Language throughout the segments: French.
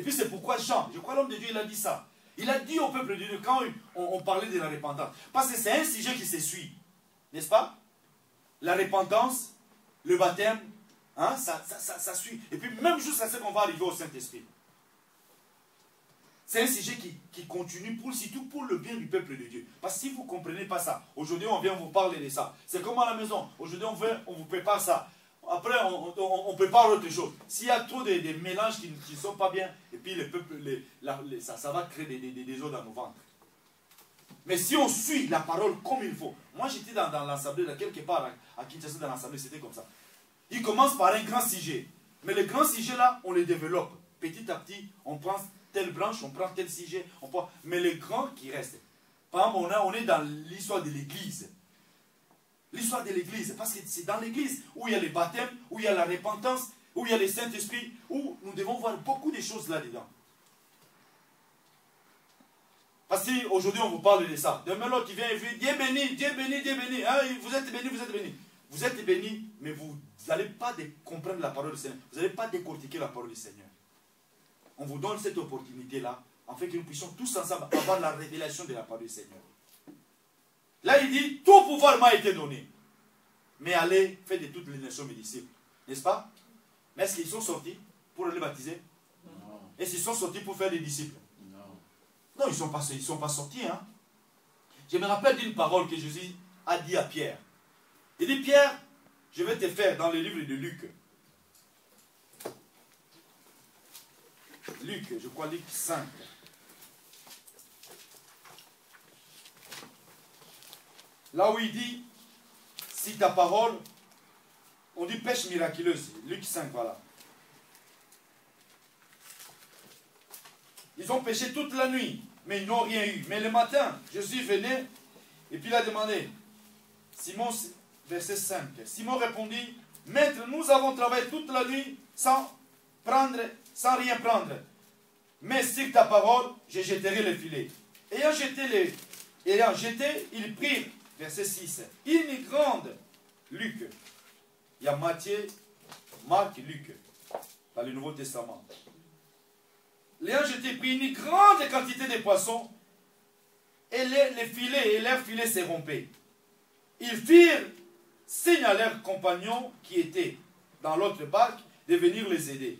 puis c'est pourquoi Jean, je crois l'homme de Dieu, il a dit ça. Il a dit au peuple de Dieu, quand on parlait de la repentance, parce que c'est un sujet qui se suit, n'est-ce pas? La repentance, le baptême, hein, ça suit. Et puis même jusqu'à ce qu'on va arriver au Saint-Esprit. C'est un sujet qui continue surtout pour le bien du peuple de Dieu. Parce que si vous ne comprenez pas ça, aujourd'hui on vient vous parler de ça. C'est comme à la maison, aujourd'hui on vous prépare ça. Après on prépare autre chose. S'il y a trop de mélanges qui ne sont pas bien, et puis le peuple, ça va créer des eaux dans nos ventres. Mais si on suit la parole comme il faut. Moi j'étais dans l'assemblée, quelque part à Kinshasa, dans l'assemblée, c'était comme ça. Il commence par un grand sujet. Mais le grand sujet là, on le développe. Petit à petit, on prend telle branche, on prend tel sujet, mais le grand qui reste. Par exemple, on est dans l'histoire de l'église. L'histoire de l'église, parce que c'est dans l'église où il y a les baptêmes, où il y a la repentance, où il y a le Saint-Esprit, où nous devons voir beaucoup de choses là-dedans. Parce qu'aujourd'hui on vous parle de ça. Demain l'autre qui vient et dit, Dieu béni, Dieu béni, Dieu béni. Hein, vous êtes béni, vous êtes béni. Vous êtes béni, mais vous n'allez pas comprendre la parole du Seigneur. Vous n'allez pas décortiquer la parole du Seigneur. On vous donne cette opportunité-là, afin que nous puissions tous ensemble avoir la révélation de la parole du Seigneur. Là, il dit, tout pouvoir m'a été donné. Mais allez, faites de toutes les nations mes disciples. N'est-ce pas? Mais est-ce qu'ils sont sortis pour les baptiser? Non. Est-ce qu'ils sont sortis pour faire des disciples? Non. Non, ils ne sont pas sortis. Hein? Je me rappelle d'une parole que Jésus a dit à Pierre. Il dit, Pierre, je vais te faire dans le livre de Luc. Luc, je crois Luc 5. Là où il dit, si ta parole, on dit pêche miraculeuse. Luc 5, voilà. Ils ont pêché toute la nuit, mais ils n'ont rien eu. Mais le matin, Jésus venait, et puis il a demandé, Simon, verset 5, Simon répondit, Maître, nous avons travaillé toute la nuit sans rien prendre. Mais sur ta parole, je jetterai le filet. Ayant jeté, ils prirent, verset 6, une grande, Luc. Il y a Matthieu, Marc, Luc, dans le Nouveau Testament. Ayant jeté, prit une grande quantité de poissons, et les filets, et leurs filets se rompaient. Ils firent signe à leurs compagnons qui étaient dans l'autre barque de venir les aider.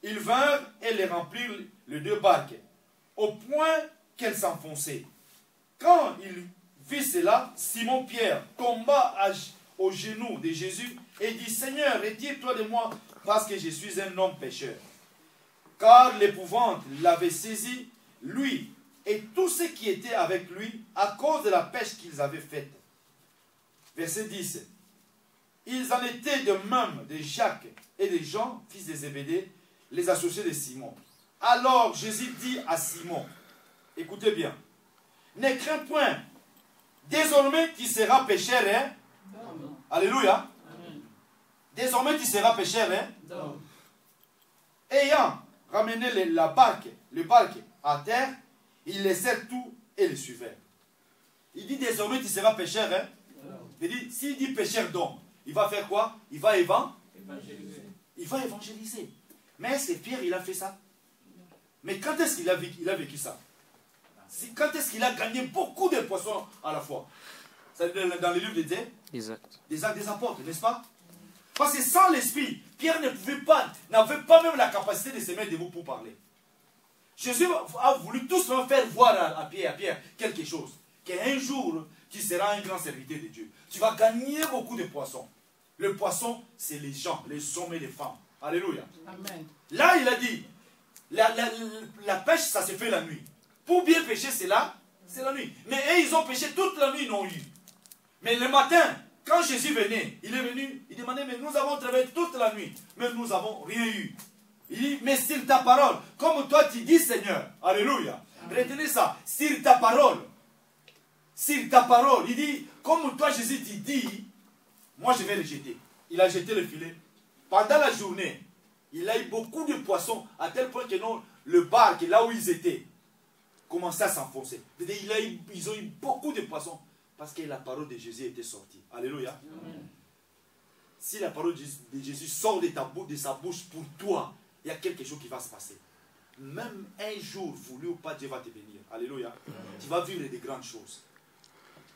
Ils vinrent et les remplirent les deux barques, au point qu'elles s'enfonçaient. Quand il vit cela, Simon-Pierre tomba aux genoux de Jésus et dit, Seigneur, retire-toi de moi, parce que je suis un homme pécheur. Car l'épouvante l'avait saisi, lui et tous ceux qui étaient avec lui, à cause de la pêche qu'ils avaient faite. Verset 10. Ils en étaient de même de Jacques et de Jean, fils de Zébédée, les associés de Simon. Alors Jésus dit à Simon, écoutez bien, ne crains point, désormais tu seras pécheur, hein? Alléluia. Amen. Désormais tu seras pécheur, hein? Ayant ramené le barque à terre, ils laissèrent tout et le suivaient. Il dit désormais tu seras pécheur, hein? Il dit, s'il dit pécheur d'homme, il va faire quoi? Il va évangéliser. Il va évangéliser. Mais est-ce que Pierre, il a fait ça? Mais quand est-ce qu'il a vécu ça? Quand est-ce qu'il a gagné beaucoup de poissons à la fois? C'est dans le livre des Actes des Apôtres, n'est-ce pas? Parce que sans l'Esprit, Pierre n'avait pas même la capacité de se mettre debout pour parler. Jésus a voulu tout simplement faire voir à Pierre quelque chose. Qu'un jour, tu seras un grand serviteur de Dieu. Tu vas gagner beaucoup de poissons. Le poisson, c'est les gens, les hommes et les femmes. Alléluia. Amen. Là, il a dit, la pêche, ça se fait la nuit. Pour bien pêcher, c'est la nuit. Mais eux, ils ont pêché toute la nuit, ils n'ont eu. Mais le matin, quand Jésus venait, il est venu, il demandait, mais nous avons travaillé toute la nuit, mais nous n'avons rien eu. Il dit, mais sur ta parole, comme toi tu dis, Seigneur, alléluia. Amen. Retenez ça, sur ta parole, il dit, comme toi Jésus tu dis, moi je vais le jeter. Il a jeté le filet. Pendant la journée, il a eu beaucoup de poissons, à tel point que non, le barque, là où ils étaient, commençait à s'enfoncer. Ils ont eu beaucoup de poissons, parce que la parole de Jésus était sortie. Alléluia. Amen. Si la parole de Jésus sort de sa bouche pour toi, il y a quelque chose qui va se passer. même un jour, voulu ou pas, Dieu va te bénir. Alléluia. Tu vas vivre des grandes choses.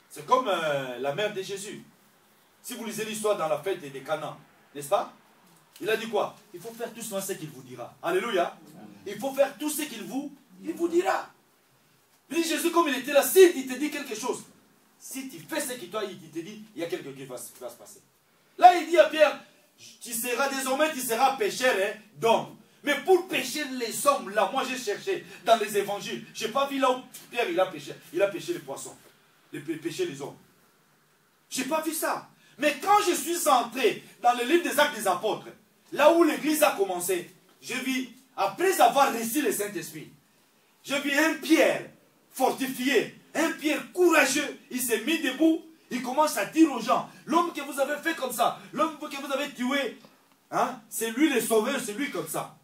C'est comme la mère de Jésus. Si vous lisez l'histoire dans la fête des Cana, n'est-ce pas? Il a dit quoi? Il faut faire tout ce qu'il vous dira. Alléluia. Il faut faire tout ce qu'il vous dira. Il dit Jésus, comme il était là, s'il te dit quelque chose, si tu fais ce qu'il te dit, il y a quelque chose qui va se passer. Là, il dit à Pierre, tu seras désormais, tu seras pécheur d'hommes. Mais pour pécher les hommes, là, moi j'ai cherché dans les évangiles. Je n'ai pas vu là où Pierre il a péché les poissons, péché les hommes. Je n'ai pas vu ça. Mais quand je suis entré dans le livre des Actes des Apôtres, là où l'église a commencé, j'ai vu, après avoir reçu le Saint-Esprit, j'ai vu un Pierre fortifié, un Pierre courageux. Il s'est mis debout, il commence à dire aux gens, l'homme que vous avez fait comme ça, l'homme que vous avez tué, hein, c'est lui le sauveur, c'est lui comme ça.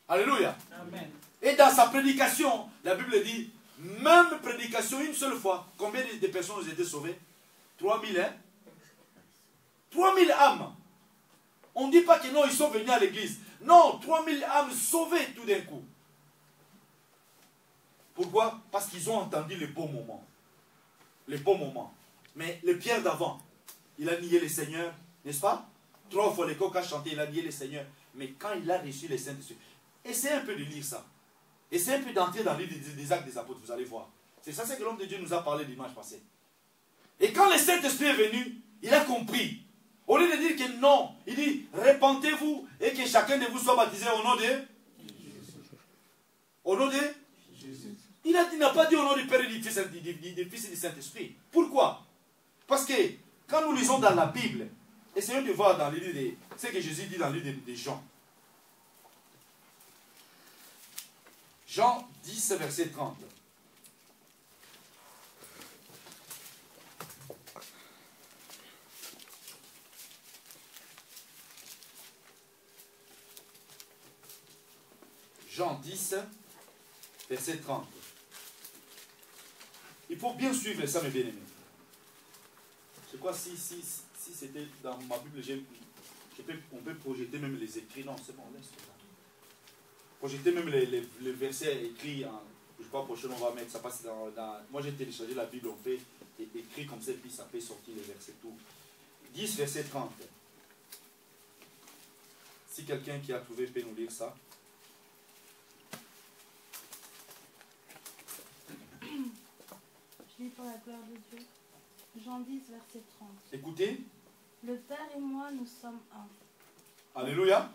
Alléluia. Amen. Et dans sa prédication, la Bible dit, même prédication une seule fois, combien de personnes ont été sauvées? 3000, hein? 3000 âmes. On ne dit pas que non, ils sont venus à l'église. Non, 3000 âmes sauvées tout d'un coup. Pourquoi? Parce qu'ils ont entendu les bons moments. Les bons moments. Mais le Pierre d'avant, il a nié le Seigneur, n'est-ce pas? 3 fois les coqs a chanté, il a nié le Seigneur. Mais quand il a reçu les Saint-Esprit, essayez un peu de lire ça. Essayez un peu d'entrer dans le livre des Actes des Apôtres, vous allez voir. C'est ça que l'homme de Dieu nous a parlé dimanche passé. Et quand le Saint-Esprit est venu, il a compris. Au lieu de dire que non, il dit, répentez-vous et que chacun de vous soit baptisé au nom de Jésus. Au nom de Jésus. Il n'a pas dit au nom du Père et du Fils et du Saint-Esprit. Pourquoi? Parce que quand nous lisons dans la Bible, essayons de voir dans le livre de ce que Jésus dit dans le livre de Jean. Jean 10, verset 30. Jean 10, verset 30. Il faut bien suivre ça, mes bien-aimés. Je crois si c'était dans ma Bible, on peut projeter même les écrits. Non, c'est bon, laisse ça. Projeter même les versets écrits. Je crois prochainement on va mettre ça. Passe moi j'ai téléchargé la Bible, on fait écrit comme ça, puis ça fait sortir les versets tout. 10, verset 30. Si quelqu'un qui a trouvé peut nous lire ça. Je lis pour la gloire de Dieu. Jean 10, verset 30. Écoutez. Le Père et moi, nous sommes un. Alléluia.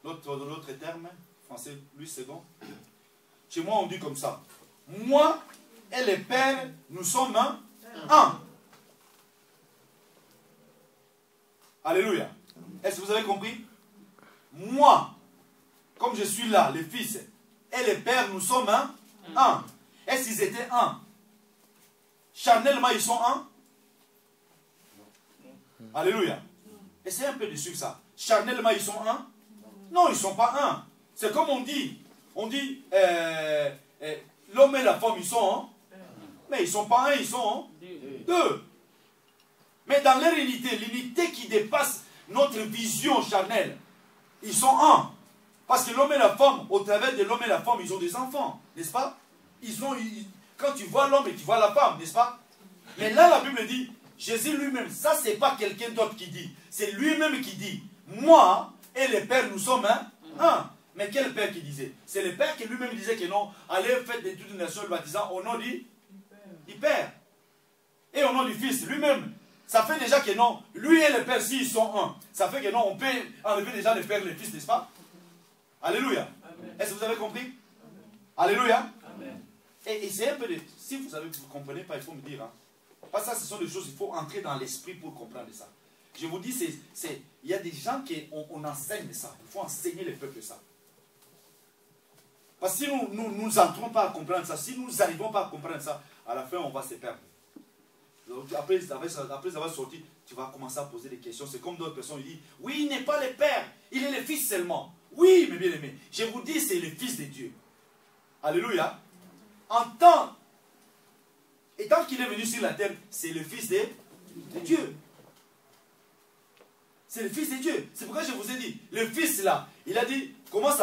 L'autre terme, français, lui second. Chez moi, on dit comme ça. Moi et le Père, nous sommes un. Alléluia. Est-ce que vous avez compris? Moi, comme je suis là, le Fils et le Père, nous sommes un. Est-ce qu'ils étaient un? Charnellement, ils sont un? Alléluia. Essayez un peu de suivre ça. Charnellement, ils sont un? Non, ils ne sont pas un. C'est comme on dit. On dit, l'homme et la femme, ils sont un. Mais ils ne sont pas un, ils sont deux. Mais dans leur unité, l'unité qui dépasse notre vision charnelle, ils sont un. Parce que l'homme et la femme, au travers de l'homme et la femme, ils ont des enfants, n'est-ce pas? Quand tu vois l'homme et tu vois la femme, n'est-ce pas? Mais là, la Bible dit, Jésus lui-même, ça c'est pas quelqu'un d'autre qui dit, c'est lui-même qui dit, moi et le Père, nous sommes un. Mais quel Père qui disait? C'est le Père qui lui-même disait que non, allez faire de toutes les nations le baptisant au nom du Père. Et au nom du Fils, lui-même. Ça fait déjà que non, lui et le Père, s'ils sont un, ça fait que non, on peut enlever déjà le Père et le Fils, n'est-ce pas? Alléluia. Est-ce que vous avez compris? Alléluia. Amen. Et c'est un peu de... Si vous ne comprenez pas, il faut me dire. Hein. Parce que ça, ce sont des choses, il faut entrer dans l'esprit pour comprendre ça. Je vous dis, il y a des gens qui on enseigne ça. Il faut enseigner les peuples ça. Parce que si nous n'entrons pas à comprendre ça, si nous n'arrivons pas à comprendre ça, à la fin, on va se perdre. Donc, après avoir sorti, tu vas commencer à poser des questions. C'est comme d'autres personnes, ils disent, oui, il n'est pas le Père, il est le Fils seulement. Oui, mes bien-aimés, je vous dis, c'est le Fils de Dieu. Alléluia. Et tant qu'il est venu sur la terre, c'est le Fils de Dieu. C'est le Fils de Dieu. C'est pourquoi je vous ai dit, le Fils là, il a dit, comment ça